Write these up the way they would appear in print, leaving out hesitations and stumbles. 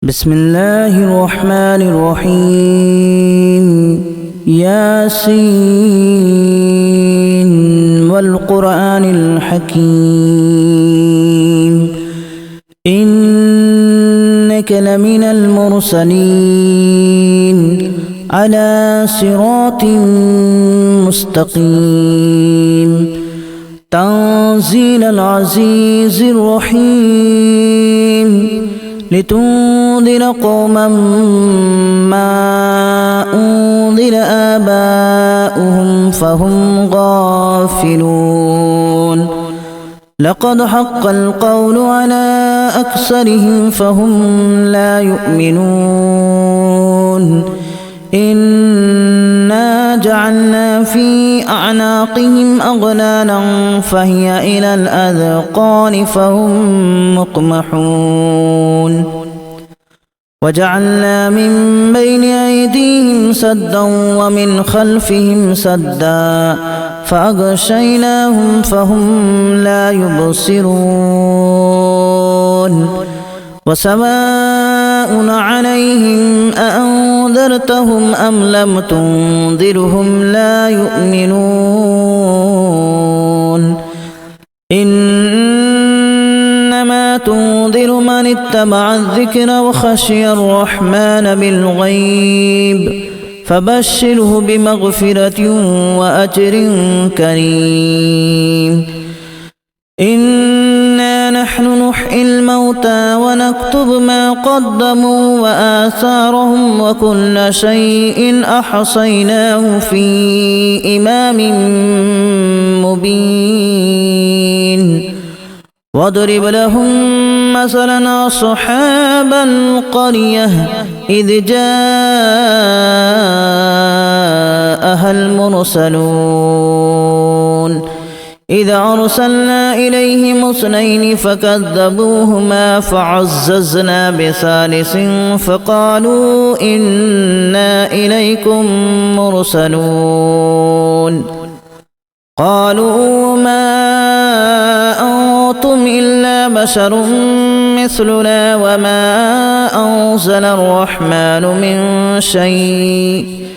بسم الله الرحمن الرحيم ياسين والقرآن الحكيم إنك لمن المرسلين على صراط مستقيم تنزيل العزيز الرحيم لتنذر قوما ما أنذر آباؤهم فهم غافلون لقد حق القول على أكثرهم فهم لا يؤمنون إنا جعلنا في أعناقهم أغلالا فهي إلى الأذقان فهم مقمحون وجعلنا من بين أيديهم سدا ومن خلفهم سدا فأغشيناهم فهم لا يبصرون وسواء عليهم أأنذرتهم أم لم تنذرهم لا يؤمنون إنما تنذر من اتبع الذكر وخشي الرحمن بالغيب فبشره بمغفرة وأجر كريم إنا نحن نحيي الموتى ونكتب ما قدموا وآثارهم وكل شيء أحصيناه في إمام مبين واضرب لهم مثلا أصحاب القرية إذ جاءها المرسلون إذا أرسلنا إليهم اثنين فكذبوهما فعززنا بثالث فقالوا إنا إليكم مرسلون قالوا ما أنتم إلا بشر مثلنا وما أنزل الرحمن من شيء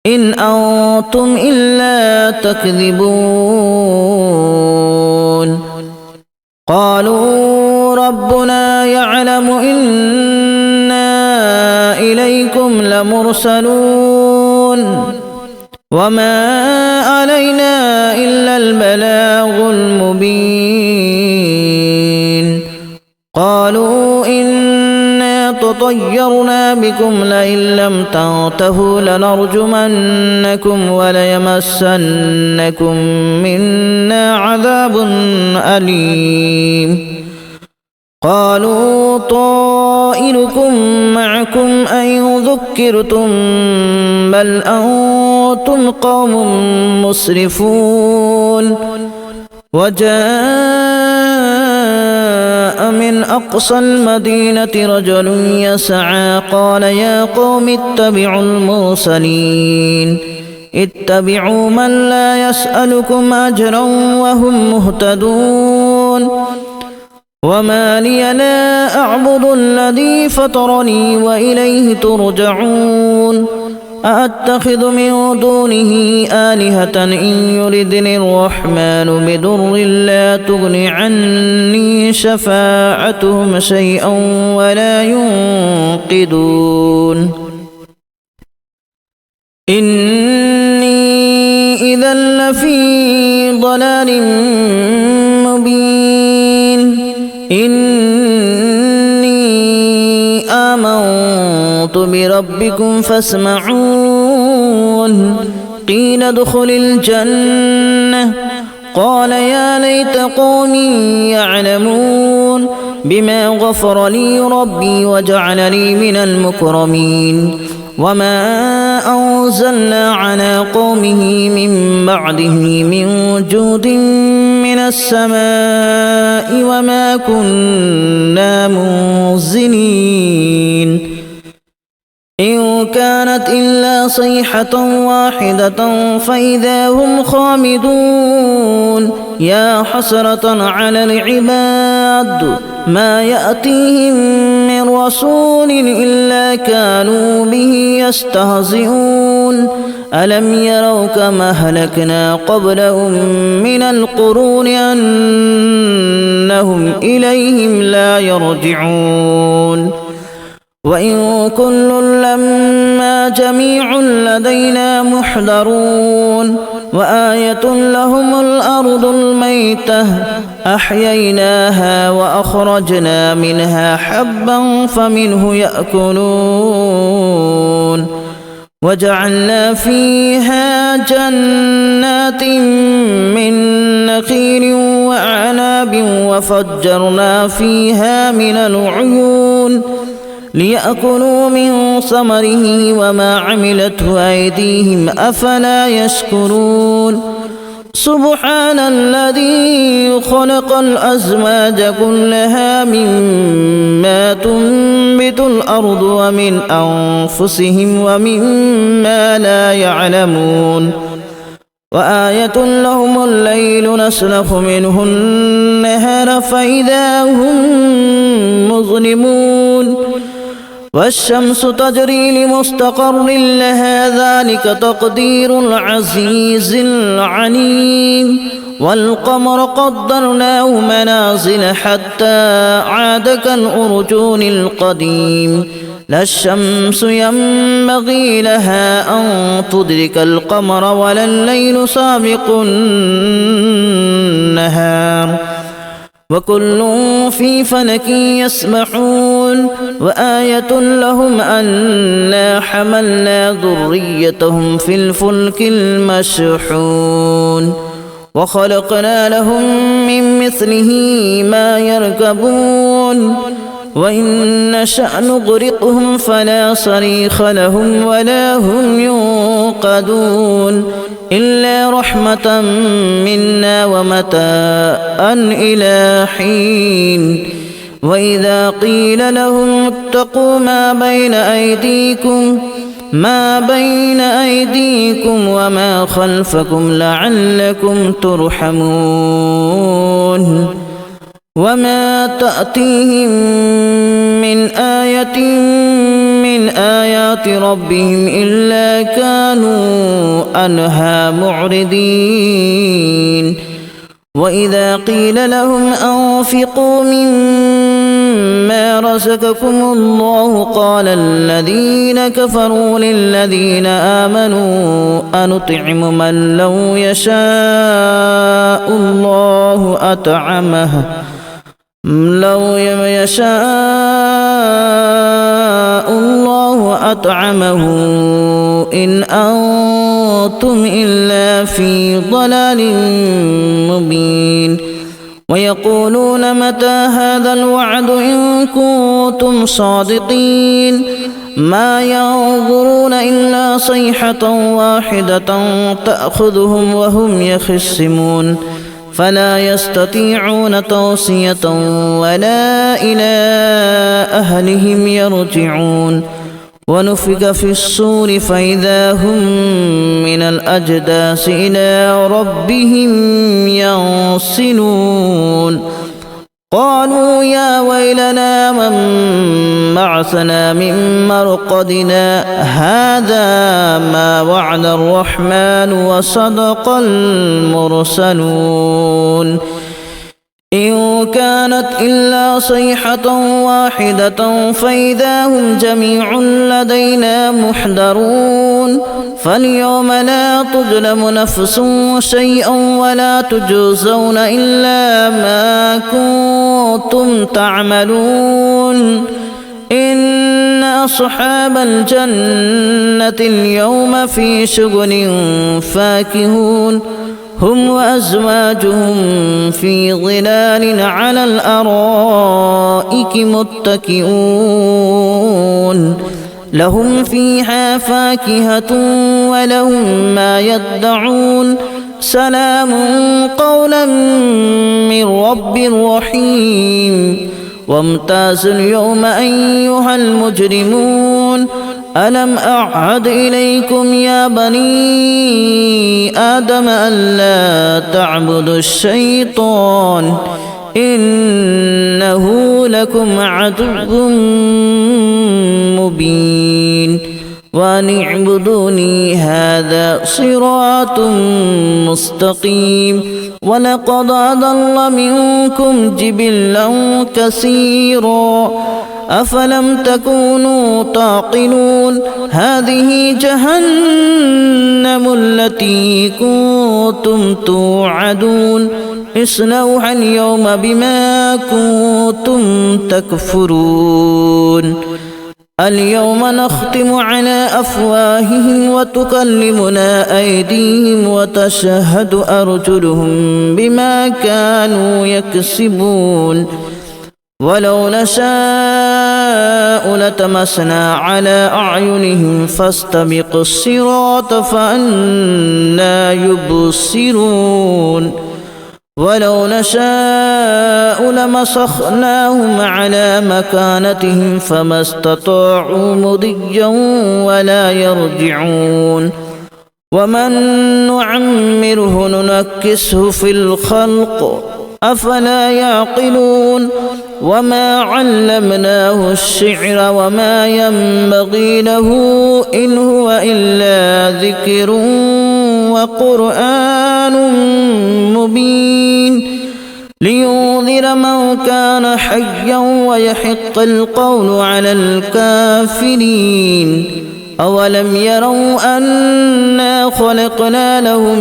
إن أنتم إلا تكذبون قالوا ربنا يعلم إنا إليكم لمرسلون وما علينا إلا البلاغ المبين قالوا إنا تطيرنا بكم لئن لم تنتهوا لنرجمنكم وليمسنكم منا عذاب أليم قالوا طائركم معكم أن ذكرتم بل أنتم قوم مسرفون وجاء من أقصى المدينة رجل يسعى قال يا قوم اتبعوا المرسلين اتبعوا من لا يسألكم أجرا وهم مهتدون وما لي لا أعبد الذي فطرني وإليه ترجعون أأتخذ من دونه آلهة إن يردني الرحمن بضر لا تغن عني شفاعتهم شيئا ولا ينقذون إني إذا لفي ضلال مبين إني آمنت بربكم فاسمعون قيل ادخل الجنة قال يا ليت قومي يعلمون بما غفر لي ربي وجعلني من المكرمين وما أنزلنا على قومه من بعده من جود من السماء وما كنا منزلين إن كانت إلا صيحة واحدة فإذا هم خامدون يا حسرة على العباد ما يأتيهم من رسول إلا كانوا به يستهزئون ألم يروا كما أهلكنا قبلهم من القرون أنهم إليهم لا يرجعون وإن كل لما جميع لدينا محضرون وآية لهم الأرض الميتة أحييناها وأخرجنا منها حبا فمنه يأكلون وجعلنا فيها جنات من نخيل وأعناب وفجرنا فيها من العيون ليأكلوا من ثمره وما عملته أيديهم أفلا يشكرون سبحان الذي خلق الأزواج كلها مما تنبت الأرض ومن أنفسهم ومما لا يعلمون وآية لهم الليل نسلخ منه النهار فإذا هم مظلمون والشمس تجري لمستقر لها ذلك تقدير العزيز العليم والقمر قدرناه منازل حتى عاد كالأرجون القديم لا الشمس ينبغي لها أن تدرك القمر ولا الليل سابق النهار وكل في فلك يسبحون وآية لهم أنا حملنا ذريتهم في الفلك المشحون وخلقنا لهم من مثله ما يركبون وإن نشأ نغرقهم فلا صريخ لهم ولا هم ينقذون إلا رحمة منا ومتاعا إلى حين وإذا قيل لهم اتقوا ما بين أيديكم وما خلفكم لعلكم ترحمون وما تأتيهم من آية من آيات ربهم إلا كانوا عنها معرضين وإذا قيل لهم أنفقوا مما رزقكم الله قال الذين كفروا للذين آمنوا أنطعم من لو يشاء الله أطعمه إن أنتم إلا في ضلال مبين ويقولون متى هذا الوعد إن كنتم صادقين ما ينظرون إلا صيحة واحدة تأخذهم وهم يخصمون فلا يستطيعون توصية ولا إلى أهلهم يرجعون ونفخ في الصور فإذا هم من الأجداث إلى ربهم ينسلون قالوا يا ويلنا من بعثنا من مرقدنا هذا ما وعد الرحمن وصدق المرسلون إن كانت إلا صيحة واحدة فإذا هم جميع لدينا محضرون فاليوم لا تظلم نفس شيئا ولا تجزون إلا ما كنتم تعملون إن أصحاب الجنة اليوم في شغل فاكهون هم وأزواجهم في ظلال على الأرائك متكئون لهم فيها فاكهة ولهم ما يدعون سلام قولا من رب رحيم وامتازوا اليوم أيها المجرمون ألم أعهد إليكم يا بني آدم ألا تعبدوا الشيطان إنه لكم عدو مبين وأن اعبدوني هذا صراط مستقيم ولقد أضل منكم جبلا كثيرا أفلم تكونوا تعقلون هذه جهنم التي كنتم توعدون اصلوها اليوم بما كنتم تكفرون اليوم نختم على أفواههم وتكلمنا أيديهم وتشهد أرجلهم بما كانوا يكسبون ولو نشاء لتمسنا على أعينهم فاستبقوا الصراط فأنى يبصرون ولو نشاء لمسخناهم على مكانتهم فما استطاعوا مضيا ولا يرجعون ومن نعمره ننكسه في الخلق أفلا يعقلون وما علمناه الشعر وما ينبغي له إن هو إلا ذكر وقرآن مبين لينذر من كان حيا ويحق القول على الكافرين أولم يروا أنا خلقنا لهم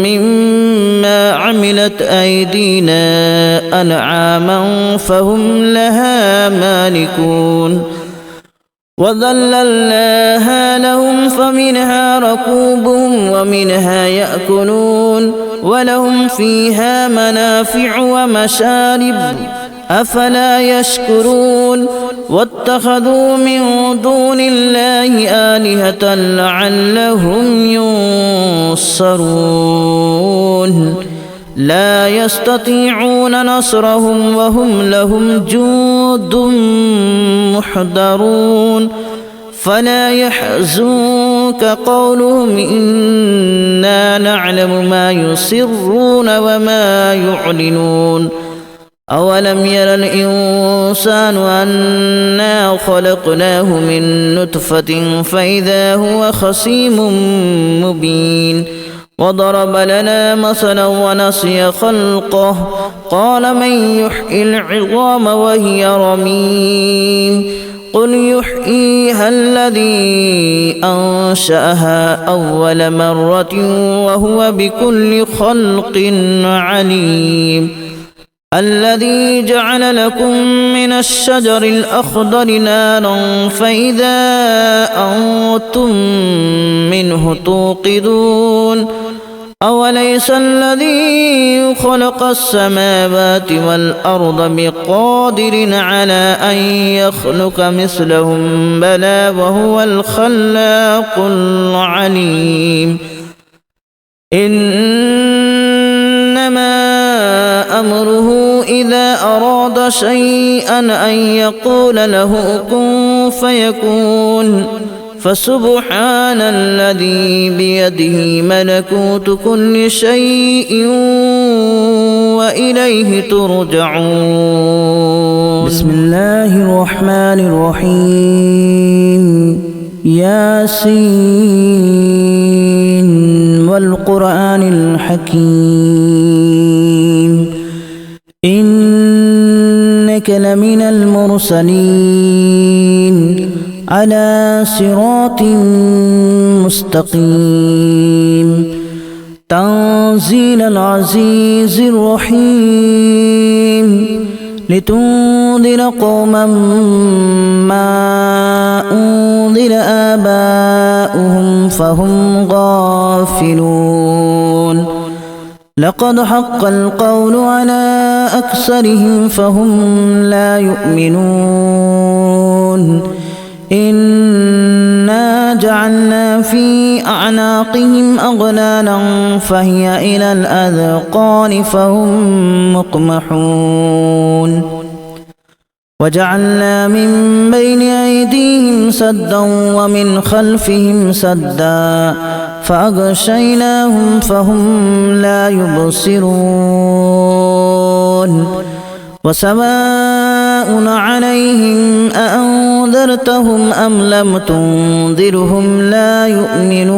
مما عملت أيدينا أنعاما فهم لها مالكون وذللناها لهم فمنها ركوبهم ومنها يأكلون ولهم فيها منافع ومشارب أفلا يشكرون واتخذوا من دون الله آلهة لعلهم ينصرون لا يستطيعون نصرهم وهم لهم جند محضرون فلا يحزنك قولهم إنا نعلم ما يسرون وما يعلنون أولم ير الإنسان أنا خلقناه من نطفة فإذا هو خصيم مبين وضرب لنا مثلا ونسي خلقه قال من يحيي العظام وهي رميم قل يحييها الذي أنشأها أول مرة وهو بكل خلق عليم الذي جعل لكم من الشجر الأخضر نارا فإذا أنتم منه توقدون أوليس الذي خلق السماوات والأرض بقادر على أن يخلق مثلهم بلى وهو الخلاق العليم إنما أمره إذا أراد شيئا أن يقول له كن فيكون فسبحان الذي بيده ملكوت كل شيء وإليه ترجعون بسم الله الرحمن الرحيم ياسين والقرآن الحكيم إنك لمن المرسلين على صراط مستقيم تنزيل العزيز الرحيم لتنذر قوما ما أنذر آباؤهم فهم غافلون لقد حق القول على أكثرهم فهم لا يؤمنون إنا جعلنا في أعناقهم أغلالا فهي إلى الأذقان فهم مقمحون وجعلنا من بين أيديهم سدا ومن خلفهم سدا فأغشيناهم فهم لا يبصرون وسواء عليهم أأنذرتهم أم لم تنذرهم لا يؤمنون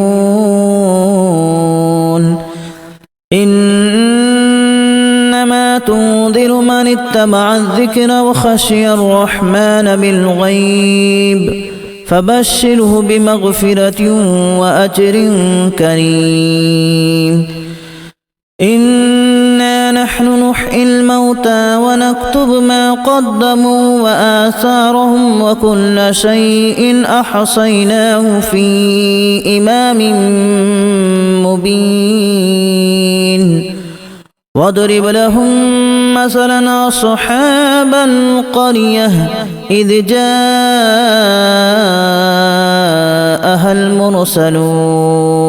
إنما تنذر من اتبع الذكر وخشي الرحمن بالغيب فبشره بمغفرة وأجر كريم إنا نحن نحيي الموتى ونكتب ما قدموا وآثارهم وكل شيء أحصيناه في إمام مبين واضرب لهم مثلا أصحاب القرية إذ جاءها المرسلون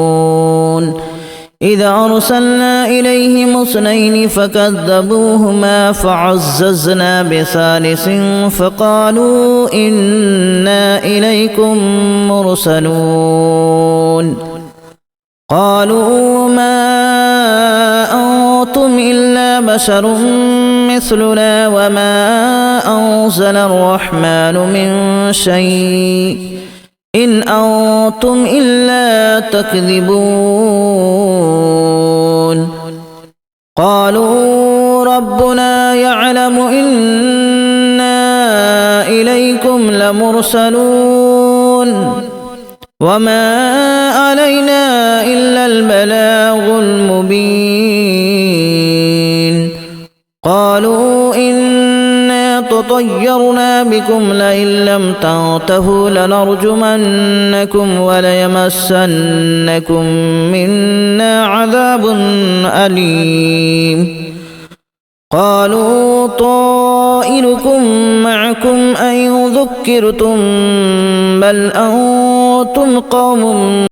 إذ أرسلنا إليهم اثنين فكذبوهما فعززنا بثالث فقالوا إنا إليكم مرسلون قالوا ما أنتم إلا بشر مثلنا وما أنزل الرحمن من شيء إن أنتم إلا تكذبون قالوا ربنا يعلم إنا إليكم لمرسلون وما علينا إلا البلاغ المبين قالوا إنا تطيرنا بكم لئن لم تنتهوا لنرجمنكم وليمسنكم منا عذاب أليم قالوا طائركم معكم أئن ذكرتم بل أنتم قوم